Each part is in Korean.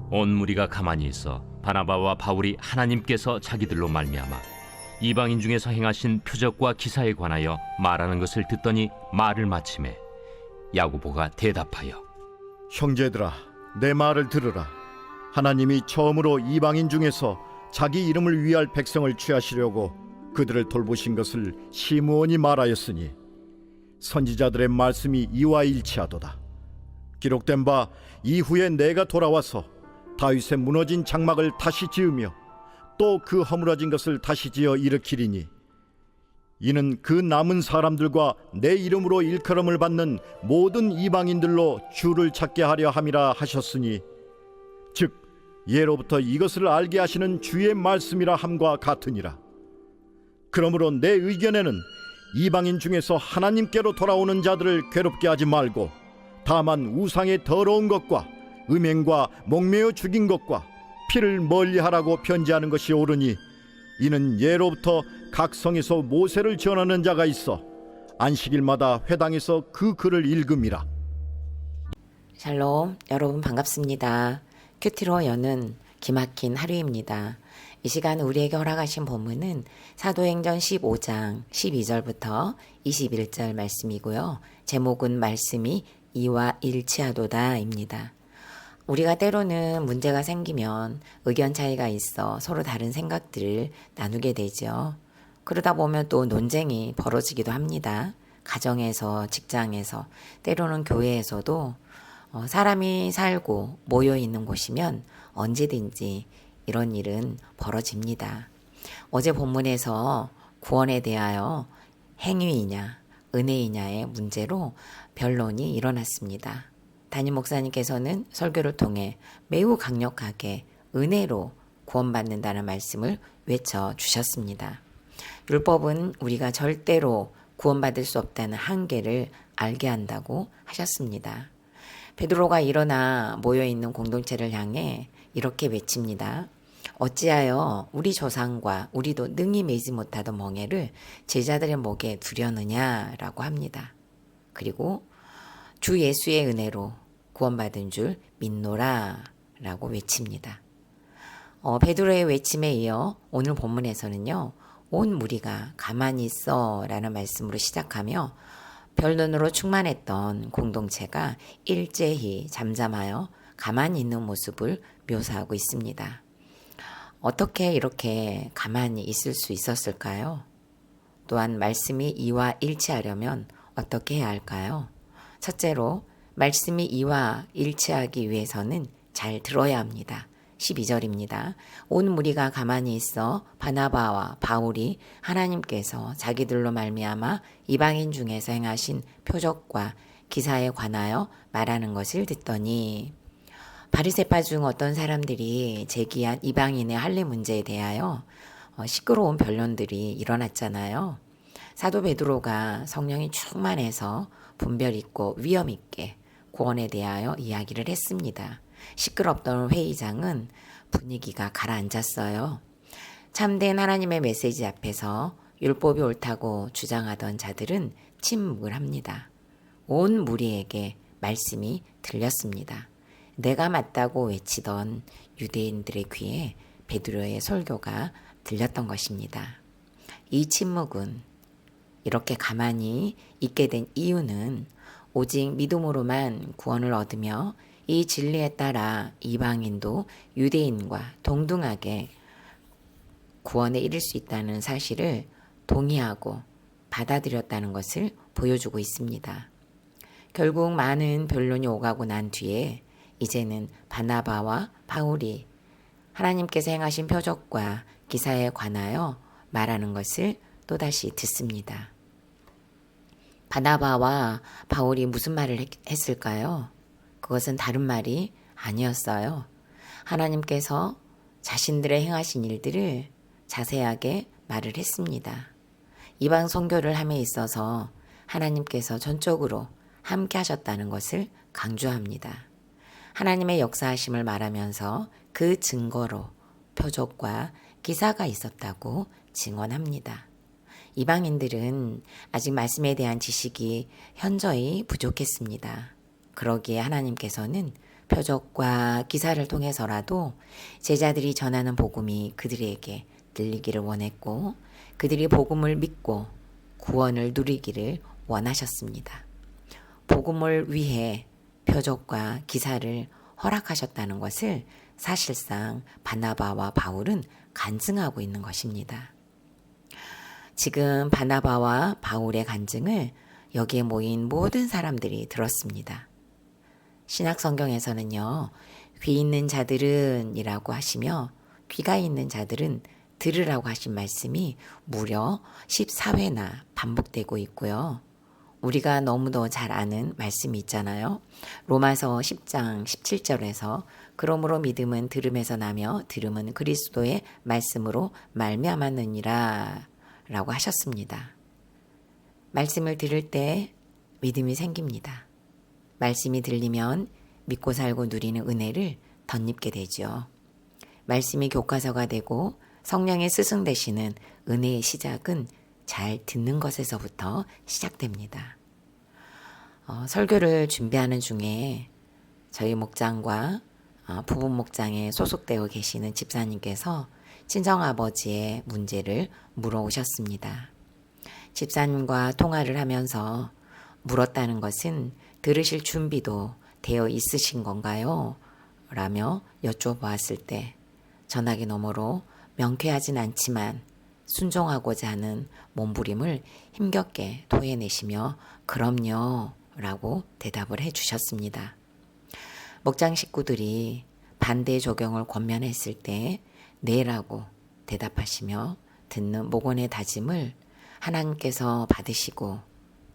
온 무리가 가만히 있어 바나바와 바울이 하나님께서 자기들로 말미암아 이방인 중에서 행하신 표적과 기사에 관하여 말하는 것을 듣더니 말을 마치매 야고보가 대답하여 형제들아, 내 말을 들으라. 하나님이 처음으로 이방인 중에서 자기 이름을 위할 백성을 취하시려고 그들을 돌보신 것을 시므온이 말하였으니 선지자들의 말씀이 이와 일치하도다. 기록된 바 이후에 내가 돌아와서 다윗의 무너진 장막을 다시 지으며 또 그 허물어진 것을 다시 지어 일으키리니 이는 그 남은 사람들과 내 이름으로 일컬음을 받는 모든 이방인들로 주를 찾게 하려 함이라 하셨으니 즉 예로부터 이것을 알게 하시는 주의 말씀이라 함과 같으니라. 그러므로 내 의견에는 이방인 중에서 하나님께로 돌아오는 자들을 괴롭게 하지 말고 다만 우상의 더러운 것과 음행과 목매어 죽인 것과 피를 멀리하라고 편지하는 것이 옳으니 이는 예로부터 각 성에서 모세를 전하는 자가 있어 안식일마다 회당에서 그 글을 읽음이라. 샬롬, 여러분 반갑습니다. 큐티로 여는 기막힌 하루입니다. 이 시간 우리에게 허락하신 본문은 사도행전 15장 12절부터 21절 말씀이고요. 제목은 말씀이 이와 일치하도다입니다. 우리가 때로는 문제가 생기면 의견 차이가 있어 서로 다른 생각들을 나누게 되죠. 그러다 보면 또 논쟁이 벌어지기도 합니다. 가정에서, 직장에서, 때로는 교회에서도 사람이 살고 모여 있는 곳이면 언제든지 이런 일은 벌어집니다. 어제 본문에서 구원에 대하여 행위이냐 은혜이냐의 문제로 변론이 일어났습니다. 담임 목사님께서는 설교를 통해 매우 강력하게 은혜로 구원받는다는 말씀을 외쳐주셨습니다. 율법은 우리가 절대로 구원받을 수 없다는 한계를 알게 한다고 하셨습니다. 베드로가 일어나 모여있는 공동체를 향해 이렇게 외칩니다. 어찌하여 우리 조상과 우리도 능히 매지 못하던 멍에를 제자들의 목에 두려느냐라고 합니다. 그리고 주 예수의 은혜로 구원받은 줄 믿노라 라고 외칩니다. 베드로의 외침에 이어 오늘 본문에서는요. 온 무리가 가만히 있어 라는 말씀으로 시작하며 변론으로 충만했던 공동체가 일제히 잠잠하여 가만히 있는 모습을 묘사하고 있습니다. 어떻게 이렇게 가만히 있을 수 있었을까요? 또한 말씀이 이와 일치하려면 어떻게 해야 할까요? 첫째로 말씀이 이와 일치하기 위해서는 잘 들어야 합니다. 12절입니다. 온 무리가 가만히 있어 바나바와 바울이 하나님께서 자기들로 말미암아 이방인 중에서 행하신 표적과 기사에 관하여 말하는 것을 듣더니 바리새파 중 어떤 사람들이 제기한 이방인의 할례 문제에 대하여 시끄러운 변론들이 일어났잖아요. 사도 베드로가 성령이 충만해서 분별 있고 위엄 있게 구원에 대하여 이야기를 했습니다. 시끄럽던 회의장은 분위기가 가라앉았어요. 참된 하나님의 메시지 앞에서 율법이 옳다고 주장하던 자들은 침묵을 합니다. 온 무리에게 말씀이 들렸습니다. 내가 맞다고 외치던 유대인들의 귀에 베드로의 설교가 들렸던 것입니다. 이 침묵은 이렇게 가만히 있게 된 이유는 오직 믿음으로만 구원을 얻으며 이 진리에 따라 이방인도 유대인과 동등하게 구원에 이를 수 있다는 사실을 동의하고 받아들였다는 것을 보여주고 있습니다. 결국 많은 변론이 오가고 난 뒤에 이제는 바나바와 바울이 하나님께서 행하신 표적과 기사에 관하여 말하는 것을 또다시 듣습니다. 바나바와 바울이 무슨 말을 했을까요? 그것은 다른 말이 아니었어요. 하나님께서 자신들의 행하신 일들을 자세하게 말을 했습니다. 이방 선교를 함에 있어서 하나님께서 전적으로 함께 하셨다는 것을 강조합니다. 하나님의 역사하심을 말하면서 그 증거로 표적과 기사가 있었다고 증언합니다. 이방인들은 아직 말씀에 대한 지식이 현저히 부족했습니다. 그러기에 하나님께서는 표적과 기사를 통해서라도 제자들이 전하는 복음이 그들에게 들리기를 원했고 그들이 복음을 믿고 구원을 누리기를 원하셨습니다. 복음을 위해 표적과 기사를 허락하셨다는 것을 사실상 바나바와 바울은 간증하고 있는 것입니다. 지금 바나바와 바울의 간증을 여기에 모인 모든 사람들이 들었습니다. 신약 성경에서는요, 귀 있는 자들은 이라고 하시며 귀가 있는 자들은 들으라고 하신 말씀이 무려 14회나 반복되고 있고요. 우리가 너무도 잘 아는 말씀이 있잖아요. 로마서 10장 17절에서 그러므로 믿음은 들음에서 나며 들음은 그리스도의 말씀으로 말미암았느니라 라고 하셨습니다. 말씀을 들을 때 믿음이 생깁니다. 말씀이 들리면 믿고 살고 누리는 은혜를 덧입게 되죠. 말씀이 교과서가 되고 성령의 스승 되시는 은혜의 시작은 잘 듣는 것에서부터 시작됩니다. 설교를 준비하는 중에 저희 목장과 부분 목장에 소속되어 계시는 집사님께서 친정아버지의 문제를 물어오셨습니다. 집사님과 통화를 하면서 물었다는 것은 들으실 준비도 되어 있으신 건가요? 라며 여쭤보았을 때 전화기 너머로 명쾌하진 않지만 순종하고자 하는 몸부림을 힘겹게 토해내시며 그럼요 라고 대답을 해주셨습니다. 목장 식구들이 반대 적용을 권면했을 때 네라고 대답하시며 듣는 목원의 다짐을 하나님께서 받으시고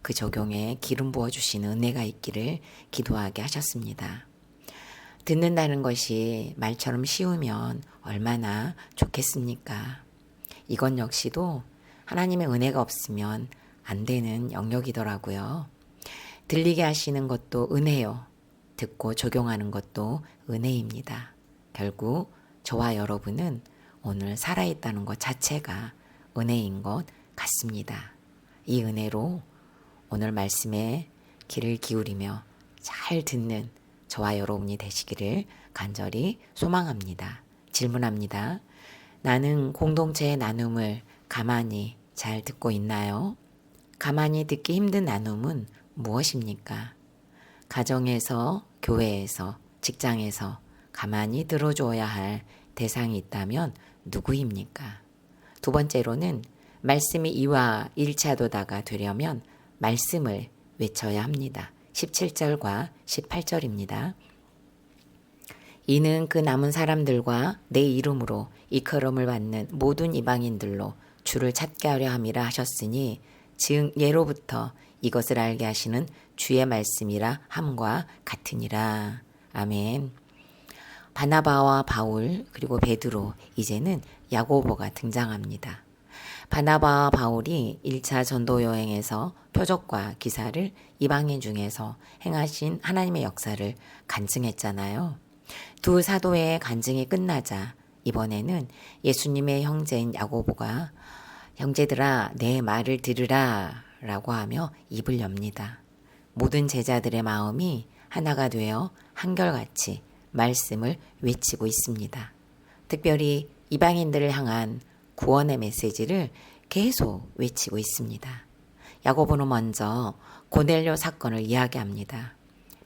그 적용에 기름 부어주시는 은혜가 있기를 기도하게 하셨습니다. 듣는다는 것이 말처럼 쉬우면 얼마나 좋겠습니까? 이건 역시도 하나님의 은혜가 없으면 안 되는 영역이더라고요. 들리게 하시는 것도 은혜요. 듣고 적용하는 것도 은혜입니다. 결국 저와 여러분은 오늘 살아있다는 것 자체가 은혜인 것 같습니다. 이 은혜로 오늘 말씀에 귀를 기울이며 잘 듣는 저와 여러분이 되시기를 간절히 소망합니다. 질문합니다. 나는 공동체의 나눔을 가만히 잘 듣고 있나요? 가만히 듣기 힘든 나눔은 무엇입니까? 가정에서, 교회에서, 직장에서 가만히 들어줘야 할 대상이 있다면 누구입니까? 두 번째로는 말씀이 이와 일치하도다가 되려면 말씀을 외쳐야 합니다. 17절과 18절입니다. 이는 그 남은 사람들과 내 이름으로 이끌음을 받는 모든 이방인들로 주를 찾게 하려 함이라 하셨으니 즉 예로부터 이것을 알게 하시는 주의 말씀이라 함과 같으니라. 아멘. 바나바와 바울 그리고 베드로 이제는 야고보가 등장합니다. 바나바와 바울이 1차 전도 여행에서 표적과 기사를 이방인 중에서 행하신 하나님의 역사를 간증했잖아요. 두 사도의 간증이 끝나자 이번에는 예수님의 형제인 야고보가 형제들아 내 말을 들으라 라고 하며 입을 엽니다. 모든 제자들의 마음이 하나가 되어 한결같이 말씀을 외치고 있습니다. 특별히 이방인들을 향한 구원의 메시지를 계속 외치고 있습니다. 야고보는 먼저 고넬료 사건을 이야기합니다.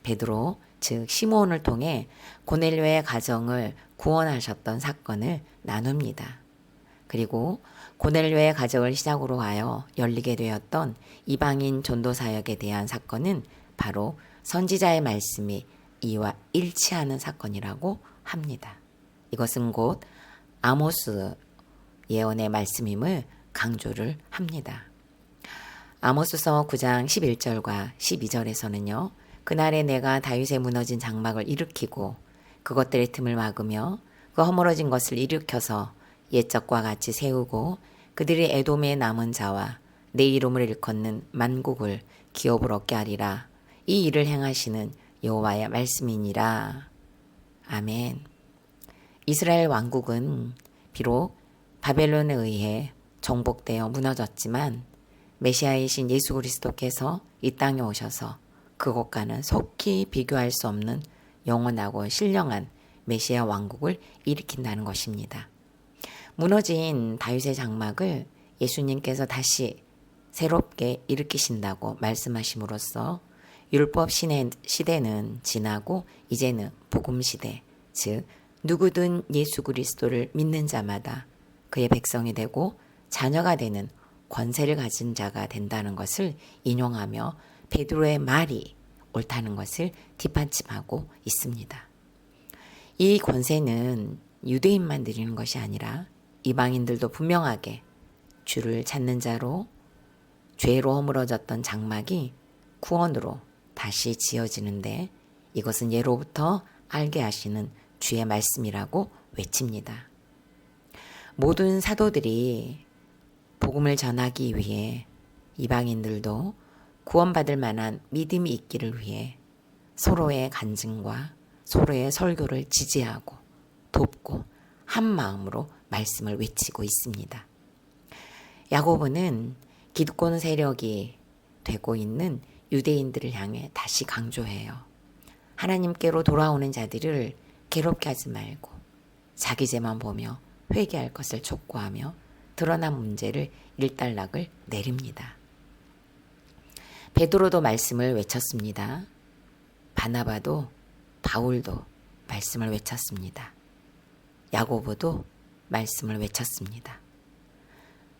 베드로 즉 시므온을 통해 고넬료의 가정을 구원하셨던 사건을 나눕니다. 그리고 고넬료의 가정을 시작으로 하여 열리게 되었던 이방인 전도 사역에 대한 사건은 바로 선지자의 말씀이 이와 일치하는 사건이라고 합니다. 이것은 곧 아모스 예언의 말씀임을 강조를 합니다. 아모스서 9장 11절과 12절에서는요. 그날에 내가 다윗의 무너진 장막을 일으키고 그것들의 틈을 막으며 그 허물어진 것을 일으켜서 옛적과 같이 세우고 그들이 에돔의 남은 자와 내 이름을 일컫는 만국을 기업을 얻게 하리라. 이 일을 행하시는 여호와의 말씀이니라. 아멘. 이스라엘 왕국은 비록 바벨론에 의해 정복되어 무너졌지만 메시아이신 예수 그리스도께서 이 땅에 오셔서 그것과는 속히 비교할 수 없는 영원하고 신령한 메시아 왕국을 일으킨다는 것입니다. 무너진 다윗의 장막을 예수님께서 다시 새롭게 일으키신다고 말씀하심으로써 율법 시대는 지나고 이제는 복음 시대, 즉 누구든 예수 그리스도를 믿는 자마다 그의 백성이 되고 자녀가 되는 권세를 가진 자가 된다는 것을 인용하며 베드로의 말이 옳다는 것을 뒷받침하고 있습니다. 이 권세는 유대인만 누리는 것이 아니라 이방인들도 분명하게 주를 찾는 자로 죄로 허물어졌던 장막이 구원으로 다시 지어지는데 이것은 예로부터 알게 하시는 주의 말씀이라고 외칩니다. 모든 사도들이 복음을 전하기 위해 이방인들도 구원받을 만한 믿음이 있기를 위해 서로의 간증과 서로의 설교를 지지하고 돕고 한 마음으로 말씀을 외치고 있습니다. 야고보는 기득권 세력이 되고 있는 유대인들을 향해 다시 강조해요. 하나님께로 돌아오는 자들을 괴롭게 하지 말고 자기 죄만 보며 회개할 것을 촉구하며 드러난 문제를 일단락을 내립니다. 베드로도 말씀을 외쳤습니다. 바나바도 바울도 말씀을 외쳤습니다. 야고보도 말씀을 외쳤습니다.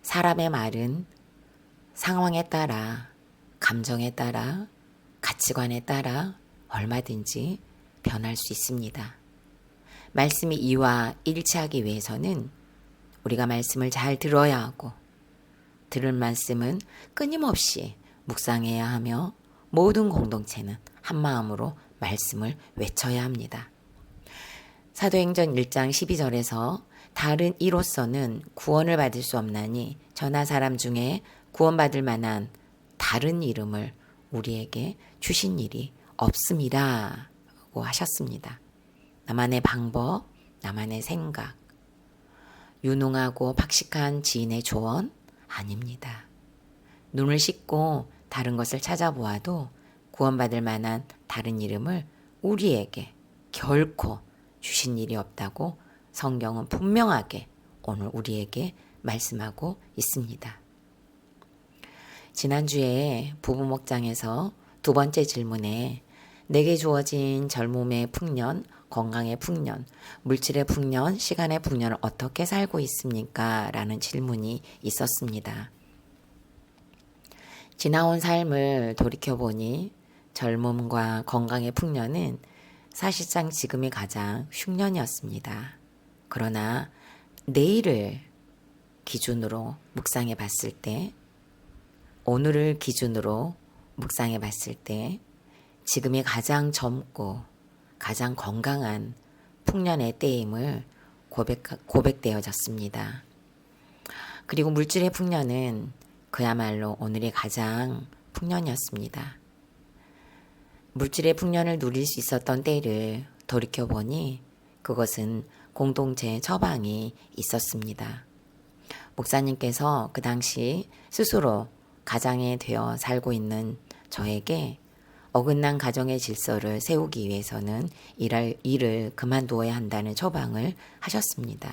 사람의 말은 상황에 따라, 감정에 따라, 가치관에 따라 얼마든지 변할 수 있습니다. 말씀이 이와 일치하기 위해서는 우리가 말씀을 잘 들어야 하고 들을 말씀은 끊임없이 묵상해야 하며 모든 공동체는 한 마음으로 말씀을 외쳐야 합니다. 사도행전 1장 12절에서 다른 이로서는 구원을 받을 수 없나니 저나 사람 중에 구원받을 만한 다른 이름을 우리에게 주신 일이 없음이라고 하셨습니다. 나만의 방법, 나만의 생각, 유능하고 박식한 지인의 조언 아닙니다. 눈을 씻고 다른 것을 찾아보아도 구원받을 만한 다른 이름을 우리에게 결코 주신 일이 없다고 성경은 분명하게 오늘 우리에게 말씀하고 있습니다. 지난주에 부부 목장에서 두 번째 질문에 내게 주어진 젊음의 풍년, 건강의 풍년, 물질의 풍년, 시간의 풍년을 어떻게 살고 있습니까? 라는 질문이 있었습니다. 지나온 삶을 돌이켜보니 젊음과 건강의 풍년은 사실상 지금이 가장 흉년이었습니다. 그러나 내일을 기준으로 묵상해 봤을 때, 오늘을 기준으로 묵상해 봤을 때 지금이 가장 젊고 가장 건강한 풍년의 때임을 고백되어졌습니다. 그리고 물질의 풍년은 그야말로 오늘이 가장 풍년이었습니다. 물질의 풍년을 누릴 수 있었던 때를 돌이켜보니 그것은 공동체의 처방이 있었습니다. 목사님께서 그 당시 스스로 가장에 되어 살고 있는 저에게 어긋난 가정의 질서를 세우기 위해서는 일을 그만두어야 한다는 처방을 하셨습니다.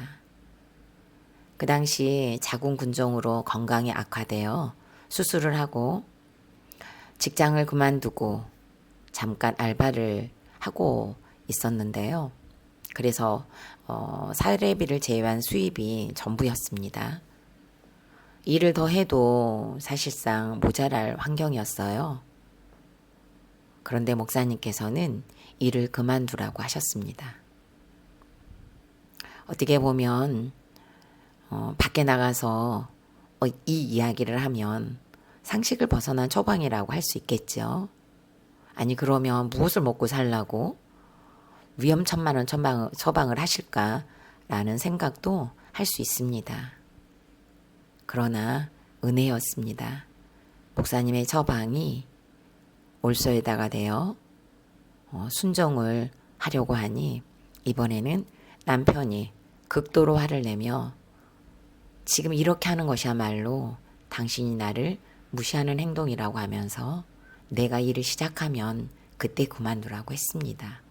그 당시 자궁근종으로 건강이 악화되어 수술을 하고 직장을 그만두고 잠깐 알바를 하고 있었는데요. 그래서 사례비를 제외한 수입이 전부였습니다. 일을 더 해도 사실상 모자랄 환경이었어요. 그런데 목사님께서는 일을 그만두라고 하셨습니다. 어떻게 보면 밖에 나가서 이 이야기를 하면 상식을 벗어난 처방이라고 할 수 있겠죠. 아니 그러면 무엇을 먹고 살라고 위험천만한 처방을 하실까라는 생각도 할 수 있습니다. 그러나 은혜였습니다. 목사님의 처방이 올소에다가 되어 순종을 하려고 하니 이번에는 남편이 극도로 화를 내며 지금 이렇게 하는 것이야말로 당신이 나를 무시하는 행동이라고 하면서 내가 일을 시작하면 그때 그만두라고 했습니다.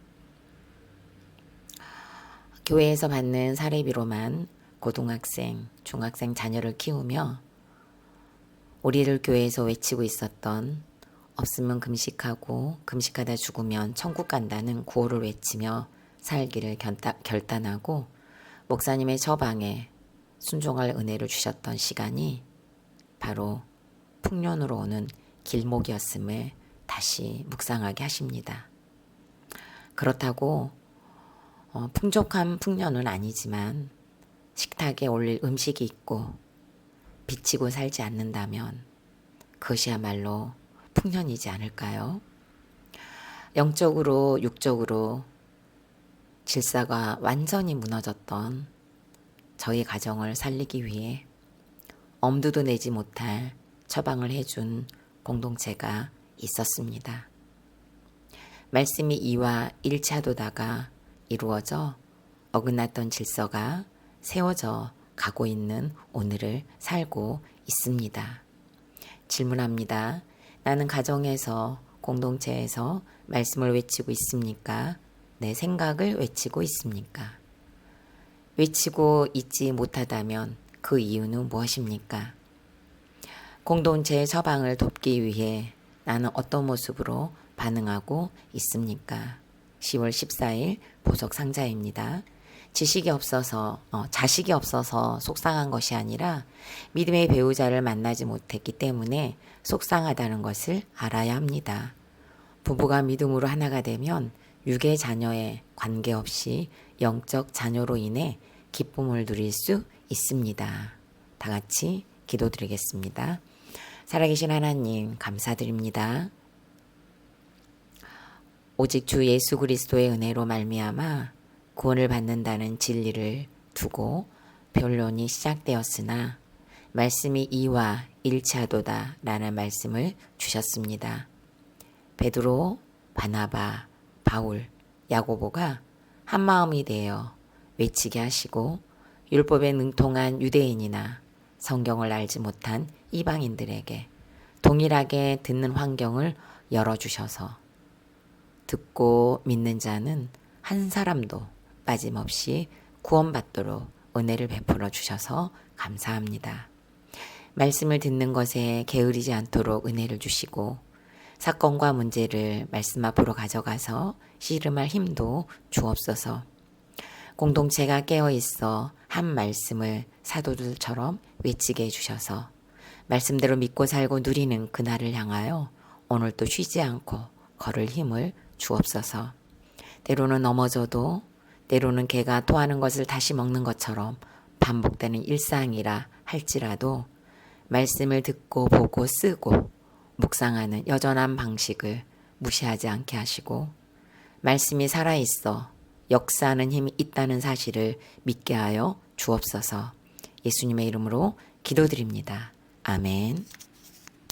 교회에서 받는 사례비로만 고등학생, 중학생 자녀를 키우며 우리를 교회에서 외치고 있었던 없으면 금식하고 금식하다 죽으면 천국 간다는 구호를 외치며 살기를 결단하고 목사님의 처방에 순종할 은혜를 주셨던 시간이 바로 풍년으로 오는 길목이었음을 다시 묵상하게 하십니다. 그렇다고 풍족한 풍년은 아니지만 식탁에 올릴 음식이 있고 비치고 살지 않는다면 그것이야말로 풍년이지 않을까요? 영적으로 육적으로 질서가 완전히 무너졌던 저희 가정을 살리기 위해 엄두도 내지 못할 처방을 해준 공동체가 있었습니다. 말씀이 이와 일치하도다가 이루어져 어긋났던 질서가 세워져 가고 있는 오늘을 살고 있습니다. 질문합니다. 나는 가정에서 공동체에서 말씀을 외치고 있습니까? 내 생각을 외치고 있습니까? 외치고 있지 못하다면 그 이유는 무엇입니까? 공동체의 처방을 돕기 위해 나는 어떤 모습으로 반응하고 있습니까? 10월 14일 보석 상자입니다. 자식이 없어서 속상한 것이 아니라 믿음의 배우자를 만나지 못했기 때문에 속상하다는 것을 알아야 합니다. 부부가 믿음으로 하나가 되면 육의 자녀에 관계없이 영적 자녀로 인해 기쁨을 누릴 수 있습니다. 다 같이 기도드리겠습니다. 살아계신 하나님 감사드립니다. 오직 주 예수 그리스도의 은혜로 말미암아 구원을 받는다는 진리를 두고 변론이 시작되었으나 말씀이 이와 일치하도다 라는 말씀을 주셨습니다. 베드로, 바나바, 바울, 야고보가 한마음이 되어 외치게 하시고 율법에 능통한 유대인이나 성경을 알지 못한 이방인들에게 동일하게 듣는 환경을 열어주셔서 듣고 믿는 자는 한 사람도 빠짐없이 구원받도록 은혜를 베풀어 주셔서 감사합니다. 말씀을 듣는 것에 게으르지 않도록 은혜를 주시고 사건과 문제를 말씀 앞으로 가져가서 씨름할 힘도 주옵소서. 공동체가 깨어있어 한 말씀을 사도들처럼 외치게 해주셔서 말씀대로 믿고 살고 누리는 그날을 향하여 오늘도 쉬지 않고 걸을 힘을 주옵소서. 때로는 넘어져도 때로는 개가 토하는 것을 다시 먹는 것처럼 반복되는 일상이라 할지라도 말씀을 듣고 보고 쓰고 묵상하는 여전한 방식을 무시하지 않게 하시고 말씀이 살아있어 역사하는 힘이 있다는 사실을 믿게 하여 주옵소서. 예수님의 이름으로 기도드립니다. 아멘.